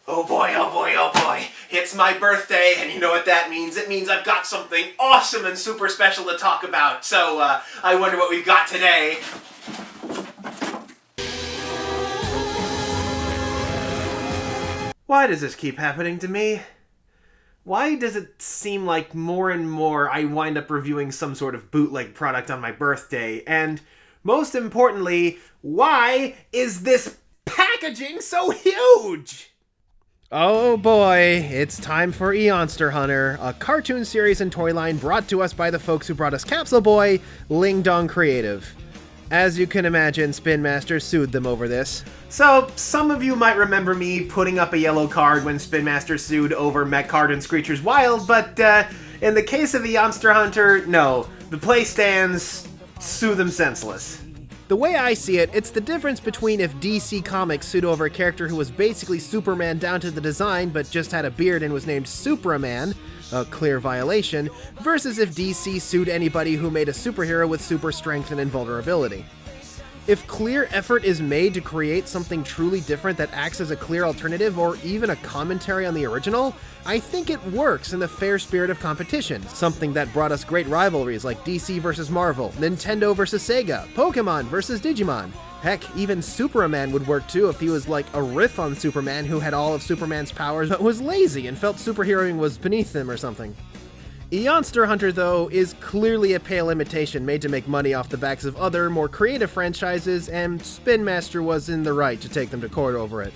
Oh boy, oh boy, oh boy. It's my birthday, and you know what that means. It means I've got something awesome and super special to talk about. So, I wonder what we've got today. Why does this keep happening to me? Why does it seem like more and more I wind up reviewing some sort of bootleg product on my birthday? And most importantly, why is this packaging so huge? Oh boy, it's time for Eonster Hunter, a cartoon series and toy line brought to us by the folks who brought us Capsule Boy, Ling Ding Creative. As you can imagine, Spin Master sued them over this. So, some of you might remember me putting up a yellow card when Spin Master sued over Mecard and Screechers Wild, but in the case of Eonster Hunter, no. The play stands, sue them senseless. The way I see it, it's the difference between if DC Comics sued over a character who was basically Superman down to the design but just had a beard and was named Supraman, a clear violation, versus if DC sued anybody who made a superhero with super strength and invulnerability. If clear effort is made to create something truly different that acts as a clear alternative or even a commentary on the original, I think it works in the fair spirit of competition, something that brought us great rivalries like DC vs. Marvel, Nintendo vs. Sega, Pokemon vs. Digimon. Heck, even Superman would work too if he was like a riff on Superman who had all of Superman's powers but was lazy and felt superheroing was beneath him or something. Eonster Hunter, though, is clearly a pale imitation made to make money off the backs of other, more creative franchises, and Spin Master was in the right to take them to court over it.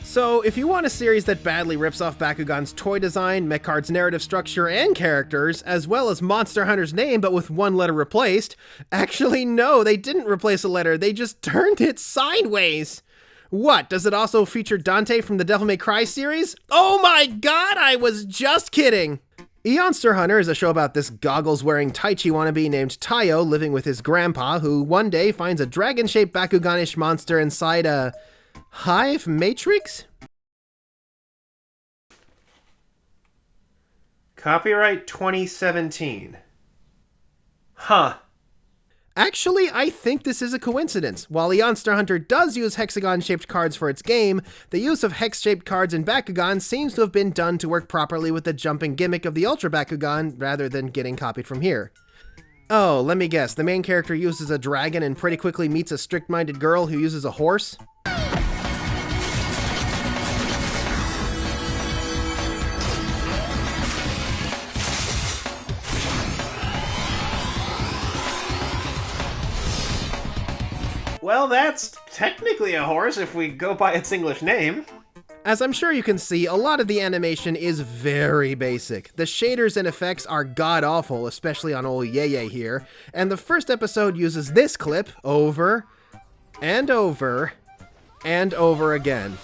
So, if you want a series that badly rips off Bakugan's toy design, Mecard's narrative structure and characters, as well as Monster Hunter's name but with one letter replaced, actually no, they didn't replace a letter, they just turned it sideways! What, does it also feature Dante from the Devil May Cry series? Oh my god, I was just kidding! Eonster Hunter is a show about this goggles-wearing Taichi wannabe named Tayo living with his grandpa, who one day finds a dragon-shaped Bakugan-ish monster inside a hive matrix? Copyright 2017. Huh. Actually, I think this is a coincidence. While Eonster Hunter does use hexagon-shaped cards for its game, the use of hex-shaped cards in Bakugan seems to have been done to work properly with the jumping gimmick of the Ultra Bakugan, rather than getting copied from here. Oh, let me guess, the main character uses a dragon and pretty quickly meets a strict-minded girl who uses a horse? Well, that's technically a horse if we go by its English name. As I'm sure you can see, a lot of the animation is very basic. The shaders and effects are god-awful, especially on old Yeye here, and the first episode uses this clip over and over and over again.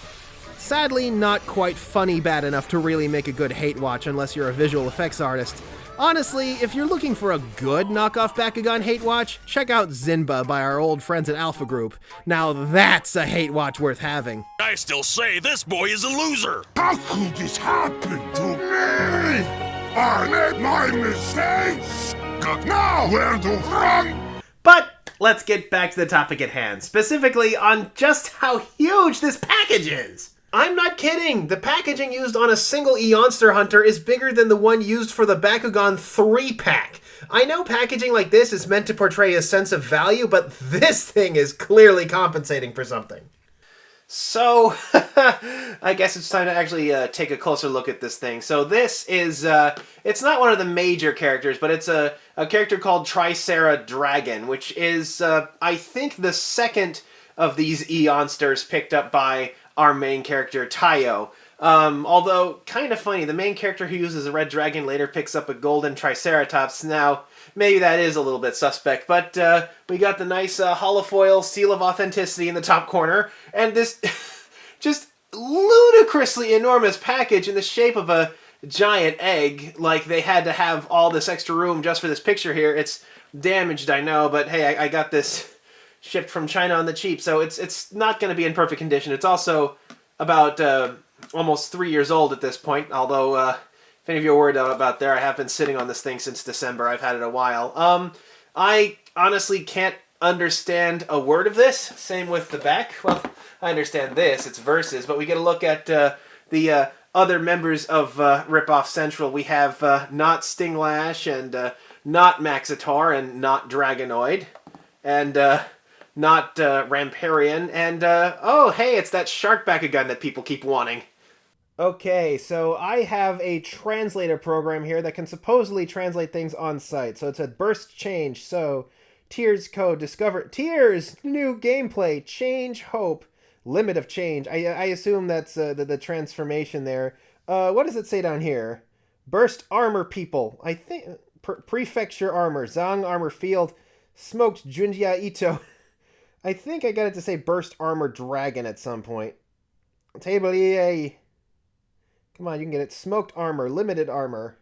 Sadly, not quite funny bad enough to really make a good hate watch unless you're a visual effects artist. Honestly, if you're looking for a good knockoff Bakugan hate watch, check out Zinba by our old friends at Alpha Group. Now that's a hate watch worth having. I still say this boy is a loser. How could this happen to me? I made my mistakes. Got nowhere to run. But let's get back to the topic at hand, specifically on just how huge this package is. I'm not kidding! The packaging used on a single Eonster Hunter is bigger than the one used for the Bakugan 3-pack. I know packaging like this is meant to portray a sense of value, but this thing is clearly compensating for something. So, I guess it's time to actually take a closer look at this thing. So this is, it's not one of the major characters, but it's a character called Tricera Dragon, which is, I think, the second of these Eonsters picked up by our main character, Tayo. Although, kind of funny, the main character who uses a red dragon later picks up a golden Triceratops. Now, maybe that is a little bit suspect, but we got the nice holofoil seal of authenticity in the top corner, and this just ludicrously enormous package in the shape of a giant egg, like they had to have all this extra room just for this picture here. It's damaged, I know, but hey, I got this shipped from China on the cheap, so it's not going to be in perfect condition. It's also about almost 3 years old at this point, although if any of you are worried about there, I have been sitting on this thing since December. I've had it a while. I honestly can't understand a word of this. Same with the back. Well, I understand this, it's verses, but we get a look at the other members of Ripoff Central. We have not Stinglash and not Maxitor and not Dragonoid and not Ramparian and oh hey, it's that shark Bakugan that people keep wanting. Okay, so I have a translator program here that can supposedly translate things on site. So it's a burst change. So Tears code discover Tears new gameplay change hope limit of change. I assume that's the transformation there. What does it say down here? Burst armor people. I think prefecture armor Zang armor field smoked Junjia Ito. I think I got it to say burst armor dragon at some point. Table EA. Come on, you can get it. Smoked armor, limited armor.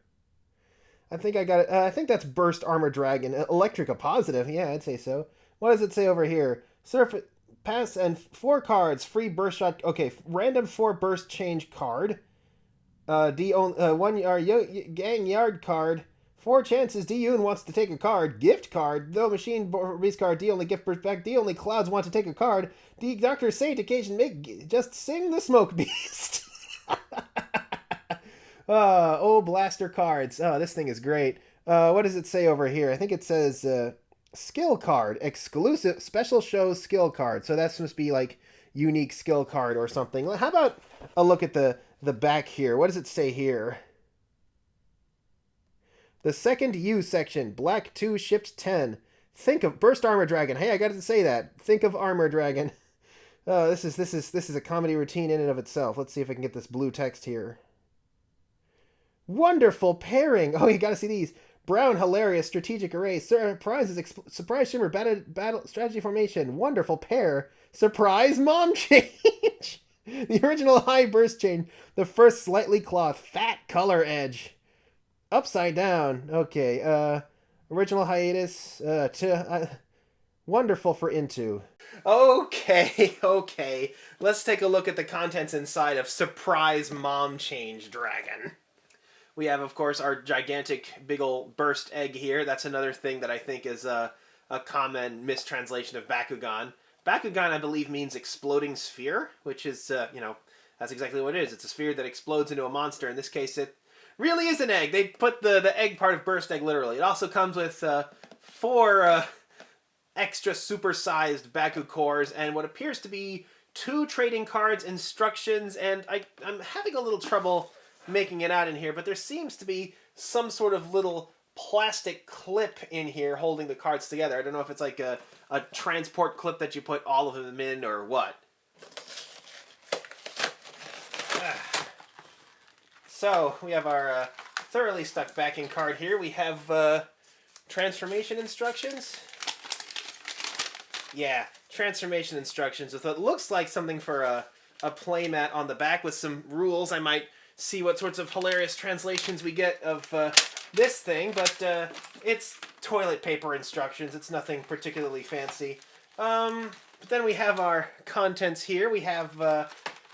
I think I got it. I think that's burst armor dragon. Electrica positive. Yeah, I'd say so. What does it say over here? Surface pass and 4 cards. Free burst shot. Okay, random 4 burst change card. D 1 yard gang yard card. 4 chances D Yoon wants to take a card. Gift card. Though machine beast card. D only gift burst back. D only clouds want to take a card. D Doctor Saint occasion make just sing the smoke beast. Oh, blaster cards. Oh, this thing is great. What does it say over here? I think it says skill card. Exclusive special shows skill card. So that must be like unique skill card or something. How about a look at the back here? What does it say here? The second U section. Black 2 ships 10. Think of Burst Armor Dragon. Hey, I got to say that. Think of Armor Dragon. This is a comedy routine in and of itself. Let's see if I can get this blue text here. Wonderful pairing. Oh, you got to see these. Brown, hilarious, strategic array. Surprises, surprise shimmer, battle, strategy formation. Wonderful pair. Surprise mom change. The original high burst change. The first slightly cloth. Fat color edge. Upside down. Okay. Original hiatus. Wonderful for into. Okay. Let's take a look at the contents inside of Surprise Mom Change Dragon. We have, of course, our gigantic big ol' burst egg here. That's another thing that I think is a common mistranslation of Bakugan. Bakugan, I believe, means exploding sphere, which is, that's exactly what it is. It's a sphere that explodes into a monster. In this case, it really is an egg. They put the egg part of burst egg literally. It also comes with 4 extra super-sized Baku cores and what appears to be 2 trading cards, instructions, and I'm having a little trouble making it out in here, but there seems to be some sort of little plastic clip in here holding the cards together. I don't know if it's like a transport clip that you put all of them in or what. So we have our thoroughly stuck backing card here. We have transformation instructions. Yeah, transformation instructions with what looks like something for a playmat on the back with some rules. I might see what sorts of hilarious translations we get of this thing, but it's toilet paper instructions. It's nothing particularly fancy. But then we have our contents here. We have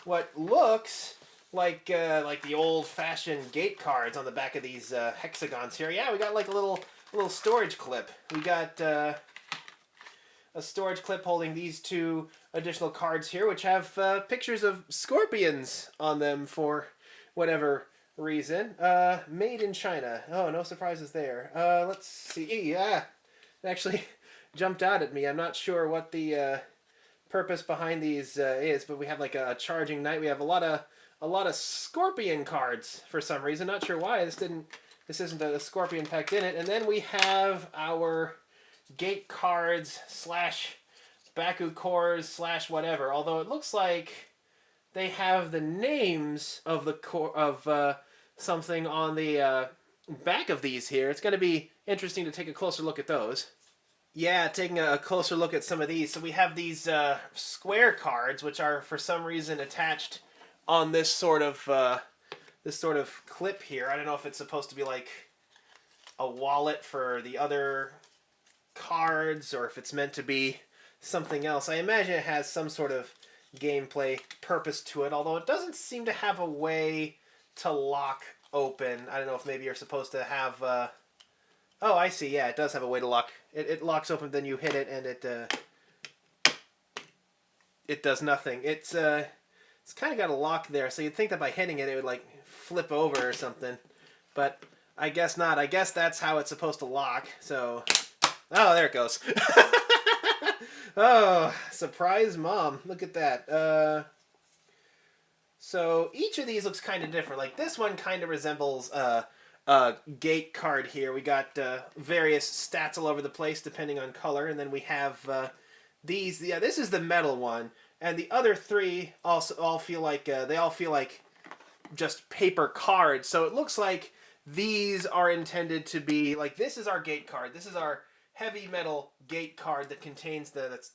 what looks like the old-fashioned gate cards on the back of these hexagons here. Yeah, we got like a little storage clip. We got a storage clip holding these 2 additional cards here, which have pictures of scorpions on them for whatever reason. Made in China. Oh, no surprises there. Let's see. Yeah, it actually jumped out at me. I'm not sure what the purpose behind these is, but we have like a charging knight. We have a lot of scorpion cards for some reason. Not sure why. This isn't a scorpion packed in it. And then we have our gate cards / Baku cores / whatever. Although it looks like they have the names of the core of something on the back of these here. It's going to be interesting to take a closer look at those. Yeah, taking a closer look at some of these. So we have these square cards, which are for some reason attached on this sort of clip here. I don't know if it's supposed to be like a wallet for the other cards or if it's meant to be something else. I imagine it has some sort of gameplay purpose to it, although it doesn't seem to have a way to lock open. I don't know if maybe you're supposed to have oh, I see. Yeah, it does have a way to lock. It locks open, then you hit it and it does nothing. It's It's kind of got a lock there, so you'd think that by hitting it, it would, like, flip over or something. But I guess not. I guess that's how it's supposed to lock, so... Oh, there it goes. Oh, surprise mom. Look at that. So each of these looks kind of different. Like, this one kind of resembles a gate card here. We got various stats all over the place depending on color, and then we have these. Yeah, this is the metal one, and the other three also all feel like they all feel like just paper cards. So it looks like these are intended to be like, this is our gate card. This is our heavy metal gate card that contains that's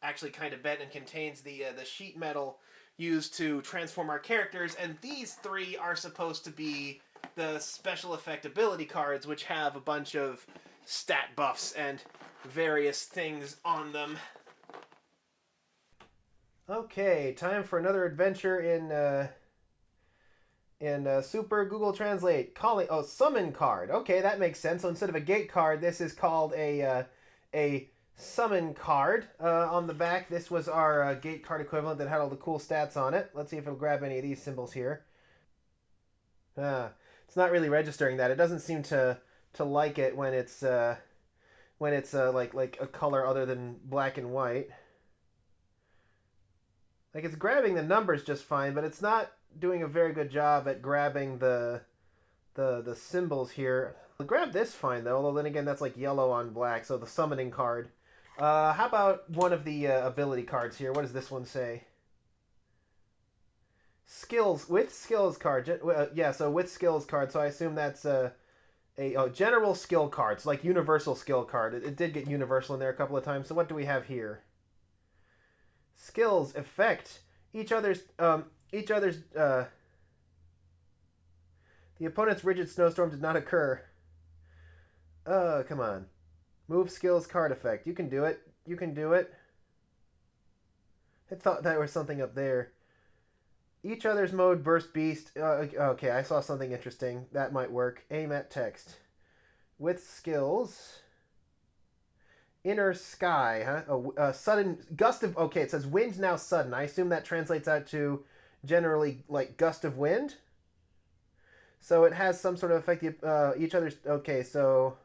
actually kind of bent and contains the sheet metal used to transform our characters, and these three are supposed to be the special effect ability cards, which have a bunch of stat buffs and various things on them. Okay, time for another adventure in Super Google Translate. Summon card. Okay, that makes sense. So instead of a gate card, this is called a summon card. On the back, this was our gate card equivalent that had all the cool stats on it. Let's see if it'll grab any of these symbols here. It's not really registering that. It doesn't seem to like it when it's like a color other than black and white. Like, it's grabbing the numbers just fine, but it's not doing a very good job at grabbing the symbols here. I'll grab this fine though, although then again that's like yellow on black, so the summoning card. How about one of the ability cards here? What does this one say? Skills, with skills card. Yeah, so with skills card, so I assume that's a general skill card, so like universal skill card. It did get universal in there a couple of times, so what do we have here? Skills, effect, the opponent's rigid snowstorm did not occur. Come on. Move skills card effect. You can do it. You can do it. I thought there was something up there. Each other's mode, burst beast. Okay, I saw something interesting. That might work. Aim at text. With skills. Inner sky, huh? Sudden gust of... Okay, it says wind now sudden. I assume that translates out to generally like gust of wind. So it has some sort of effect. Each other's... Okay, so...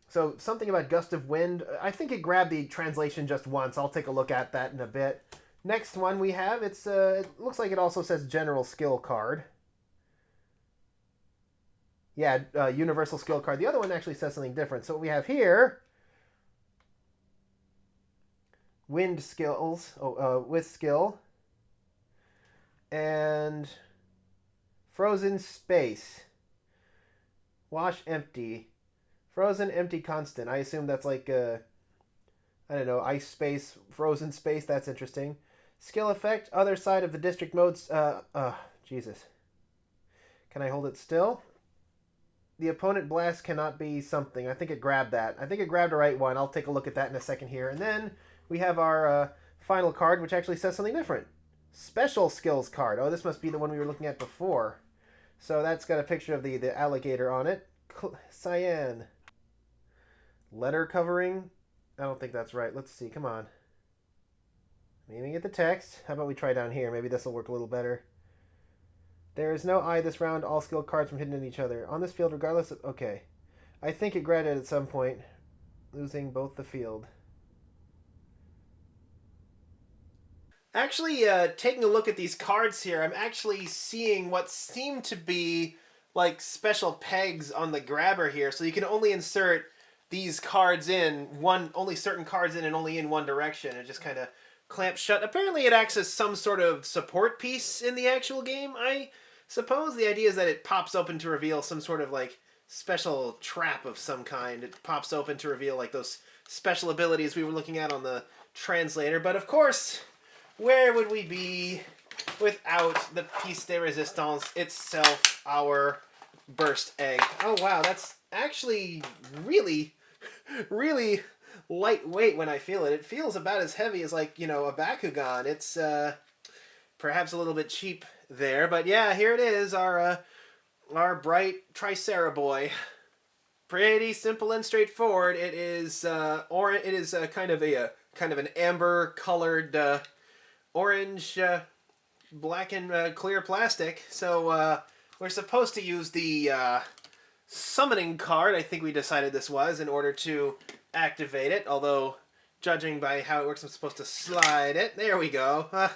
So something about gust of wind. I think it grabbed the translation just once. I'll take a look at that in a bit. Next one we have, it looks like it also says general skill card. Yeah, universal skill card. The other one actually says something different. So what we have here, wind skills, with skill, and frozen space, wash empty, frozen empty constant. I assume that's like I don't know, ice space, frozen space. That's interesting. Skill effect, other side of the district modes. Jesus. Can I hold it still? The opponent blast cannot be something. I think it grabbed that. I think it grabbed the right one. I'll take a look at that in a second here. And then we have our final card, which actually says something different. Special skills card. Oh, this must be the one we were looking at before. So that's got a picture of the alligator on it. Cyan. Letter covering. I don't think that's right. Let's see. Come on. I'm aiming at the text. How about we try down here? Maybe this will work a little better. There is no eye this round. All skill cards from hidden in each other. On this field, regardless of... Okay. I think it grabbed it at some point. Losing both the field. Actually, taking a look at these cards here, I'm actually seeing what seem to be like special pegs on the grabber here. So you can only insert these cards in, only certain cards in and only in one direction. It just kind of clamps shut. Apparently it acts as some sort of support piece in the actual game, I suppose. The idea is that it pops open to reveal some sort of like special trap of some kind. It pops open to reveal like those special abilities we were looking at on the translator. But of course, where would we be without the piece de resistance itself, our burst egg? Oh wow, that's actually really, really lightweight when I feel it. It feels about as heavy as, like, you know, a Bakugan. It's perhaps a little bit cheap there, but yeah, here it is, our bright Tricera boy. Pretty simple and straightforward. It is kind of an amber colored orange, black and clear plastic. So we're supposed to use the summoning card, I think we decided this was, in order to activate it. Although, judging by how it works, I'm supposed to slide it. There we go.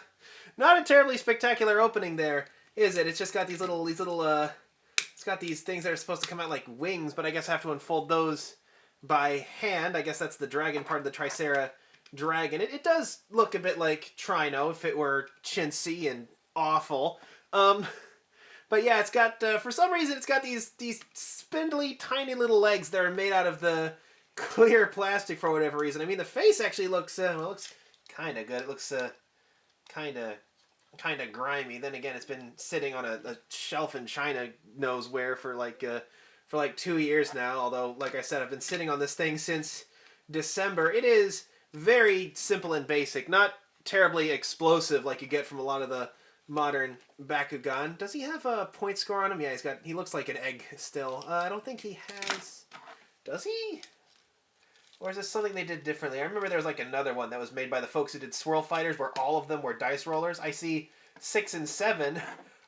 Not a terribly spectacular opening there, is it? It's just got these little, it's got these things that are supposed to come out like wings, but I guess I have to unfold those by hand. I guess that's the dragon part of the Tricera dragon. It does look a bit like Trino if it were chintzy and awful. But yeah, it's got, for some reason, it's got these spindly, tiny little legs that are made out of the clear plastic for whatever reason. I mean, the face actually looks, well, it looks kind of good. It looks kind of grimy. Then again, it's been sitting on a shelf in China knows where for like 2 years now. Although, like I said, I've been sitting on this thing since December. It is very simple and basic, not terribly explosive like you get from a lot of the modern Bakugan. Does he have a point score on him? Yeah, he looks like an egg still. I don't think he has. Does he? Or is this something they did differently? I remember there was like another one that was made by the folks who did Swirl Fighters where all of them were dice rollers. I see 6 and 7.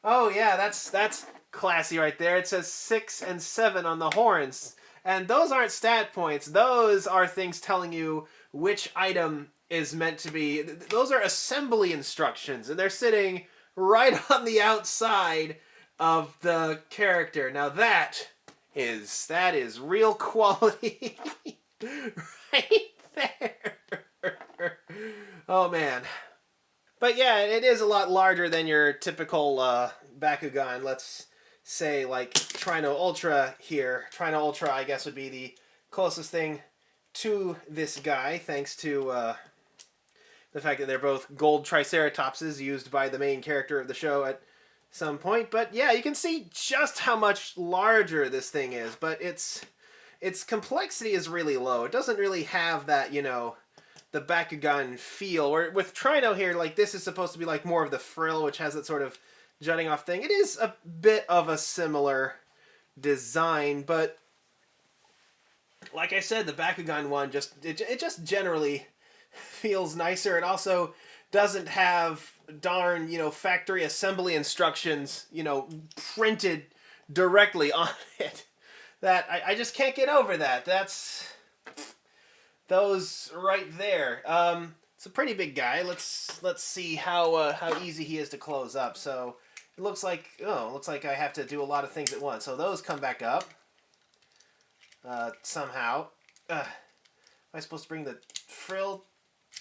Oh yeah, that's classy right there. It says 6 and 7 on the horns. And those aren't stat points. Those are things telling you which item is meant to be. Those are assembly instructions, and they're sitting right on the outside of the character. Now that is real quality. Right there. Oh man. But yeah, it is a lot larger than your typical Bakugan. Let's say like Trino Ultra here. Trino Ultra, I guess, would be the closest thing to this guy, thanks to the fact that they're both gold Triceratopses used by the main character of the show at some point. But yeah, you can see just how much larger this thing is, but its complexity is really low. It doesn't really have that, you know, the Bakugan feel. Or with Trino here, like, this is supposed to be like more of the frill, which has that sort of jutting off thing. It is a bit of a similar design, but like I said, the Bakugan one it just generally feels nicer. It also doesn't have darn, you know, factory assembly instructions, you know, printed directly on it. That I just can't get over that. That's those right there. It's a pretty big guy. Let's see how easy he is to close up. So it looks like I have to do a lot of things at once. So those come back up somehow. Am I supposed to bring the frill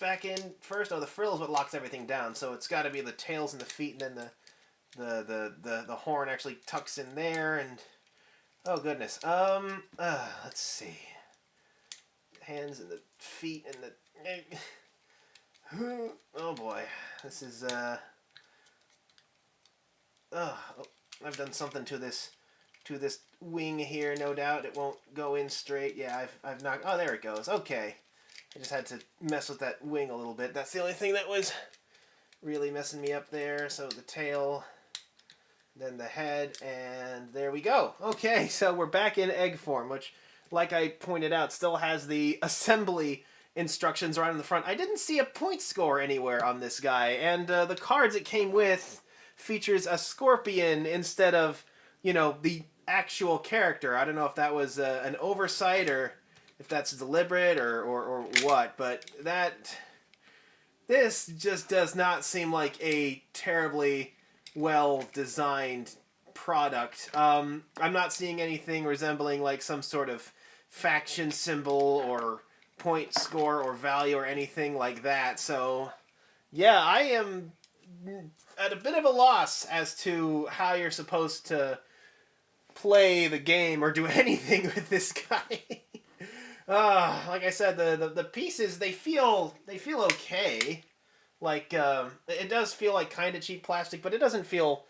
back in first? Oh, the frill is what locks everything down. So it's got to be the tails and the feet, and then the horn actually tucks in there. And oh goodness. Let's see. Hands and the feet and the. Oh boy, this is I've done something to this wing here. No doubt it won't go in straight. Yeah, I've knocked. Oh, there it goes. Okay, I just had to mess with that wing a little bit. That's the only thing that was really messing me up there. So the tail, then the head, and there we go. Okay, so we're back in egg form, which, like I pointed out, still has the assembly instructions right on the front. I didn't see a point score anywhere on this guy, and the cards it came with features a scorpion instead of, you know, the actual character. I don't know if that was an oversight or if that's deliberate or what, but this just does not seem like a terribly well-designed product. I'm not seeing anything resembling like some sort of faction symbol or point score or value or anything like that. So yeah, I am at a bit of a loss as to how you're supposed to play the game or do anything with this guy. Like I said, the pieces, they feel okay. Like it does feel like kind of cheap plastic, but it doesn't feel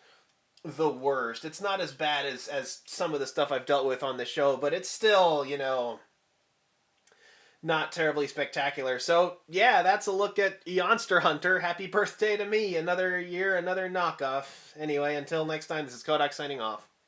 the worst. It's not as bad as some of the stuff I've dealt with on the show, but it's still, you know, not terribly spectacular. So yeah, that's a look at Eonster Hunter. Happy birthday to me. Another year, another knockoff. Anyway, until next time, this is Kohdok signing off.